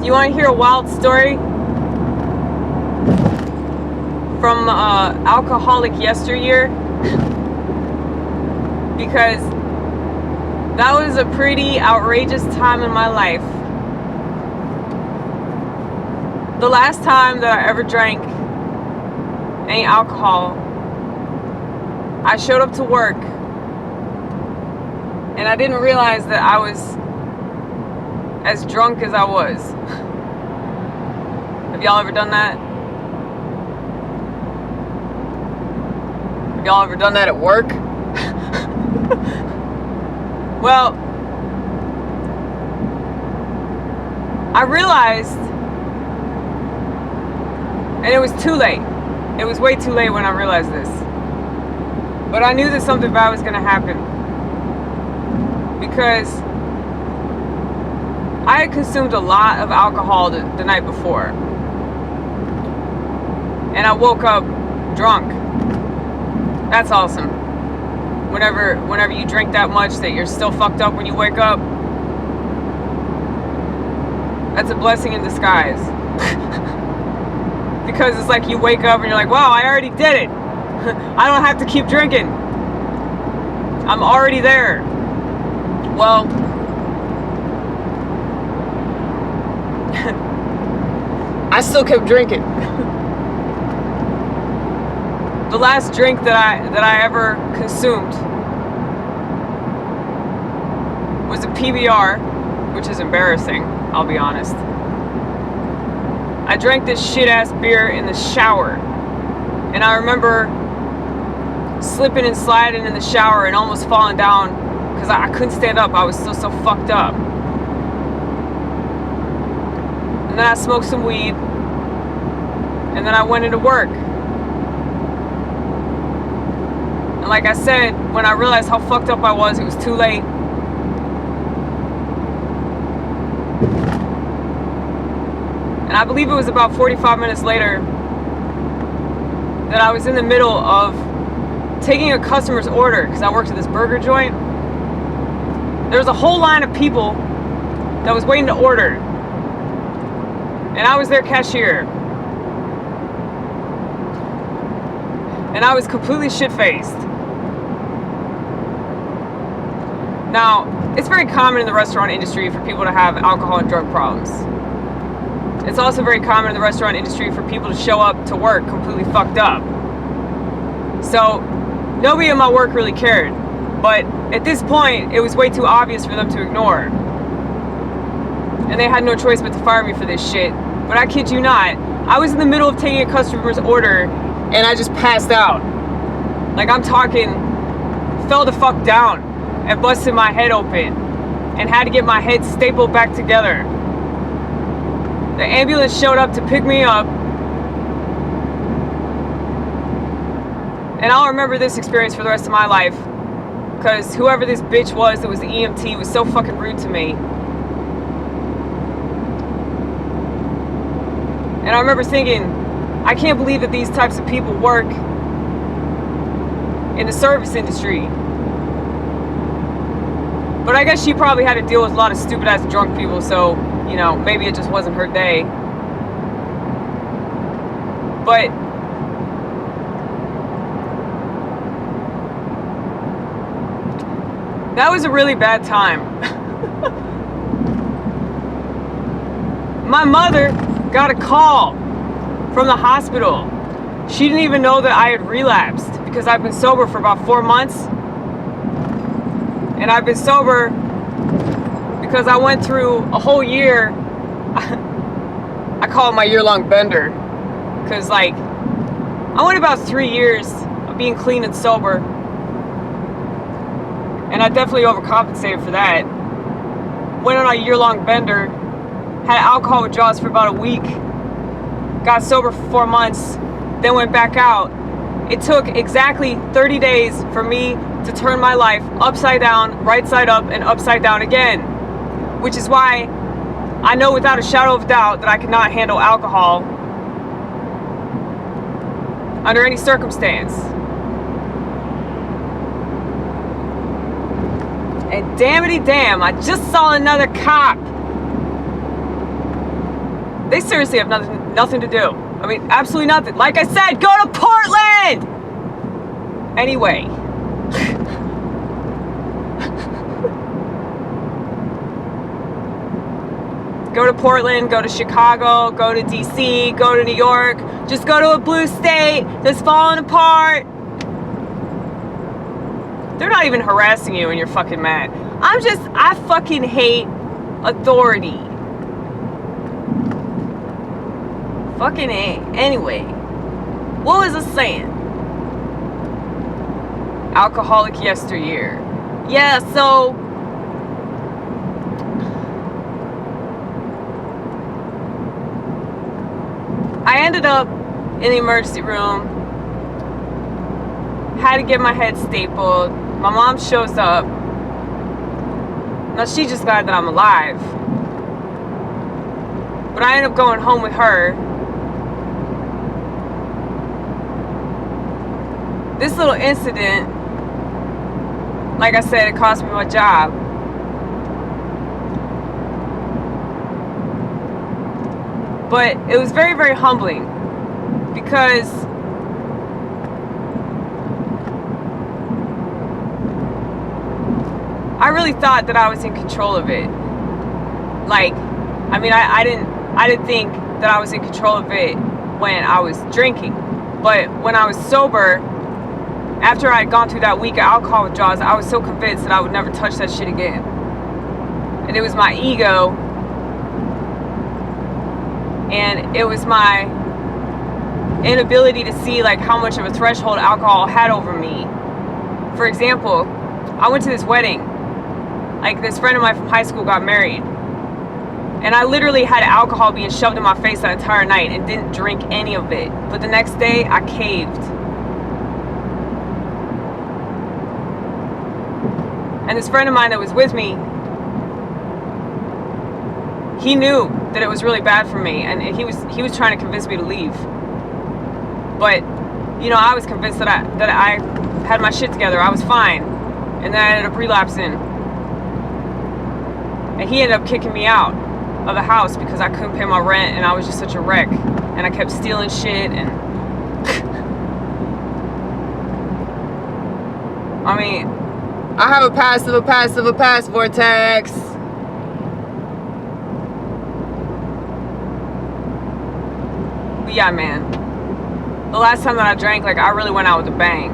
You want to hear a wild story from alcoholic yesteryear? Because that was a pretty outrageous time in my life. The last time that I ever drank any alcohol, I showed up to work and I didn't realize that I was as drunk as I was. Have y'all ever done that? Have y'all ever done that at work? Well, I realized, and it was too late. It was way too late when I realized this. But I knew that something bad was going to happen. Because I had consumed a lot of alcohol the night before. And I woke up drunk. That's awesome. Whenever you drink that much that you're still fucked up when you wake up, that's a blessing in disguise. Because it's like you wake up and you're like, wow, I already did it. I don't have to keep drinking. I'm already there. Well, I still kept drinking. The last drink that I ever consumed was a PBR, which is embarrassing, I'll be honest. I drank this shit ass beer in the shower, and I remember slipping and sliding in the shower and almost falling down because I couldn't stand up. I was still so fucked up. And then I smoked some weed, and then I went into work. And like I said, when I realized how fucked up I was, it was too late. And I believe it was about 45 minutes later that I was in the middle of taking a customer's order, because I worked at this burger joint. There was a whole line of people that was waiting to order, and I was their cashier. And I was completely shit-faced. Now, it's very common in the restaurant industry for people to have alcohol and drug problems. It's also very common in the restaurant industry for people to show up to work completely fucked up. So, nobody in my work really cared. But at this point, it was way too obvious for them to ignore. And they had no choice but to fire me for this shit. But I kid you not, I was in the middle of taking a customer's order and I just passed out. Like, I'm talking, fell the fuck down and busted my head open and had to get my head stapled back together. The ambulance showed up to pick me up, and I'll remember this experience for the rest of my life, because whoever this bitch was that was the EMT was so fucking rude to me. And I remember thinking, I can't believe that these types of people work in the service industry. But I guess she probably had to deal with a lot of stupid ass drunk people, so, you know, maybe it just wasn't her day. But that was a really bad time. My mother got a call from the hospital. She didn't even know that I had relapsed, because I've been sober for about 4 months. And I've been sober because I went through a whole year. I call it my year-long bender, because like I went about 3 years of being clean and sober, and I definitely overcompensated for that. Went on a year-long bender, had alcohol withdrawals for about a week, got sober for 4 months, then went back out. It took exactly 30 days for me to turn my life upside down, right side up, and upside down again. Which is why I know without a shadow of doubt that I cannot handle alcohol under any circumstance. And damnity damn, I just saw another cop. They seriously have nothing to do. I mean, absolutely nothing. Like I said, go to Portland! Anyway. Go to Portland, go to Chicago, go to DC, go to New York. Just go to a blue state that's falling apart. They're not even harassing you and you're fucking mad. I fucking hate authority. Fucking hate. Anyway, what was I saying? Alcoholic yesteryear. Yeah, so I ended up in the emergency room. Had to get my head stapled. My mom shows up. Now she's just glad that I'm alive. But I ended up going home with her. This little incident, like I said, it cost me my job. But it was very, very humbling because I really thought that I was in control of it. Like, I mean, I didn't think that I was in control of it when I was drinking. But when I was sober, after I had gone through that week of alcohol withdrawals, I was so convinced that I would never touch that shit again. And it was my ego, and it was my inability to see like how much of a threshold alcohol had over me. For example, I went to this wedding. Like, this friend of mine from high school got married, and I literally had alcohol being shoved in my face that entire night and didn't drink any of it. But the next day, I caved. And this friend of mine that was with me, he knew that it was really bad for me, and he was trying to convince me to leave. But, you know, I was convinced that I had my shit together. I was fine. And then I ended up relapsing. And he ended up kicking me out of the house because I couldn't pay my rent, and I was just such a wreck. And I kept stealing shit, and I mean, I have a past vortex. But yeah, man, the last time that I drank, like, I really went out with a bang.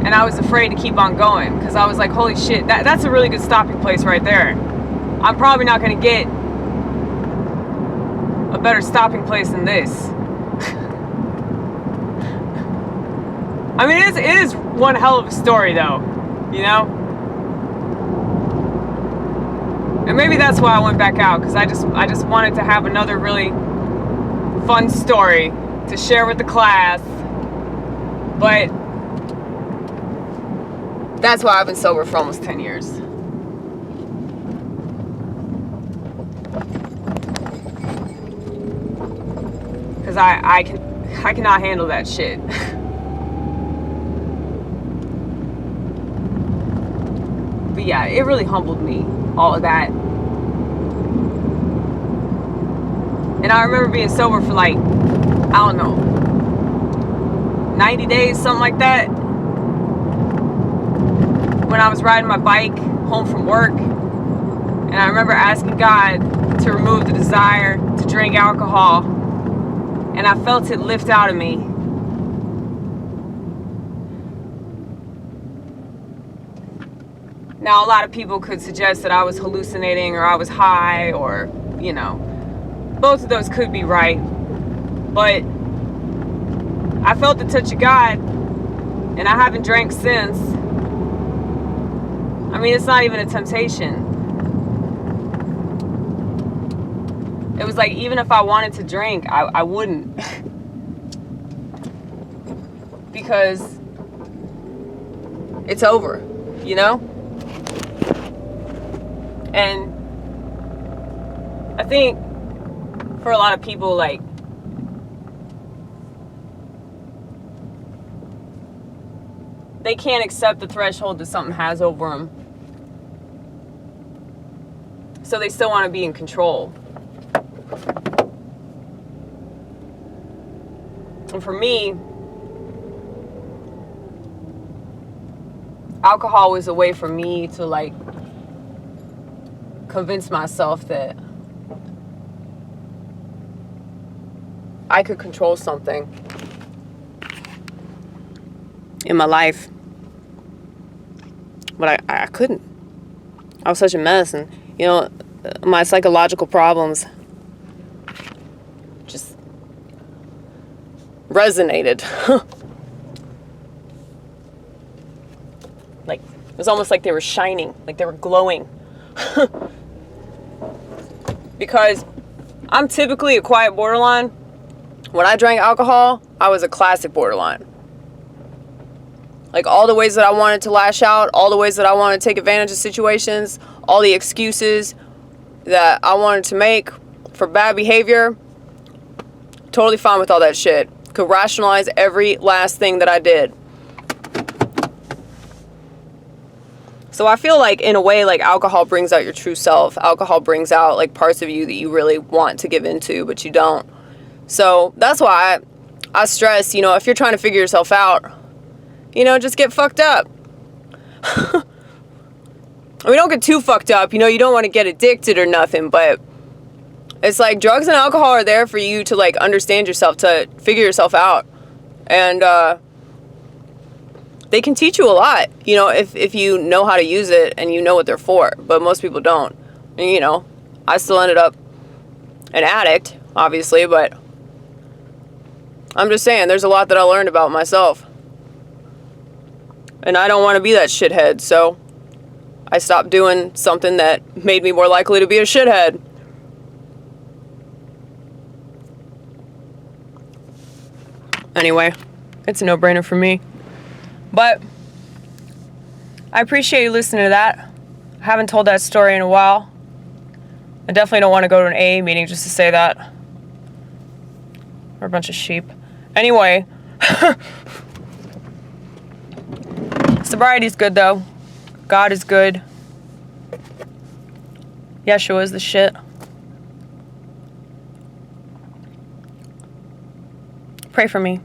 And I was afraid to keep on going because I was like, holy shit, that's a really good stopping place right there. I'm probably not going to get a better stopping place than this. I mean, it is one hell of a story, though, you know? And maybe that's why I went back out, because I just wanted to have another really fun story to share with the class. But that's why I've been sober for almost 10 years. Because I cannot handle that shit. But yeah, it really humbled me, all of that. And I remember being sober for like, I don't know, 90 days, something like that. When I was riding my bike home from work, and I remember asking God to remove the desire to drink alcohol, and I felt it lift out of me. Now, a lot of people could suggest that I was hallucinating or I was high, or, you know, both of those could be right. But I felt the touch of God, and I haven't drank since. I mean, it's not even a temptation. It was like, even if I wanted to drink, I wouldn't. Because it's over, you know? And I think for a lot of people, like, they can't accept the threshold that something has over them. So they still want to be in control. And for me, alcohol was a way for me to like convince myself that I could control something in my life. But I couldn't. I was such a mess. And, you know, my psychological problems just resonated. Like, it was almost like they were shining, like they were glowing. Because I'm typically a quiet borderline. When I drank alcohol, I was a classic borderline. Like, all the ways that I wanted to lash out, all the ways that I wanted to take advantage of situations, all the excuses that I wanted to make for bad behavior, totally fine with all that shit. Could rationalize every last thing that I did. So I feel like, in a way, like, alcohol brings out your true self. Alcohol brings out, like, parts of you that you really want to give into, but you don't. So that's why I stress, you know, if you're trying to figure yourself out, you know, just get fucked up. I mean, don't get too fucked up. You know, you don't want to get addicted or nothing, but it's like drugs and alcohol are there for you to, like, understand yourself, to figure yourself out. And they can teach you a lot, you know, if you know how to use it and you know what they're for. But most people don't. And, you know, I still ended up an addict, obviously, but I'm just saying, there's a lot that I learned about myself. And I don't want to be that shithead, so I stopped doing something that made me more likely to be a shithead. Anyway, it's a no-brainer for me. But I appreciate you listening to that. I haven't told that story in a while. I definitely don't want to go to an AA meeting just to say that. We're a bunch of sheep. Anyway. Sobriety's good, though. God is good. Yeshua is the shit. Pray for me.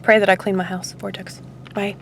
Pray that I clean my house. Vortex. Bye.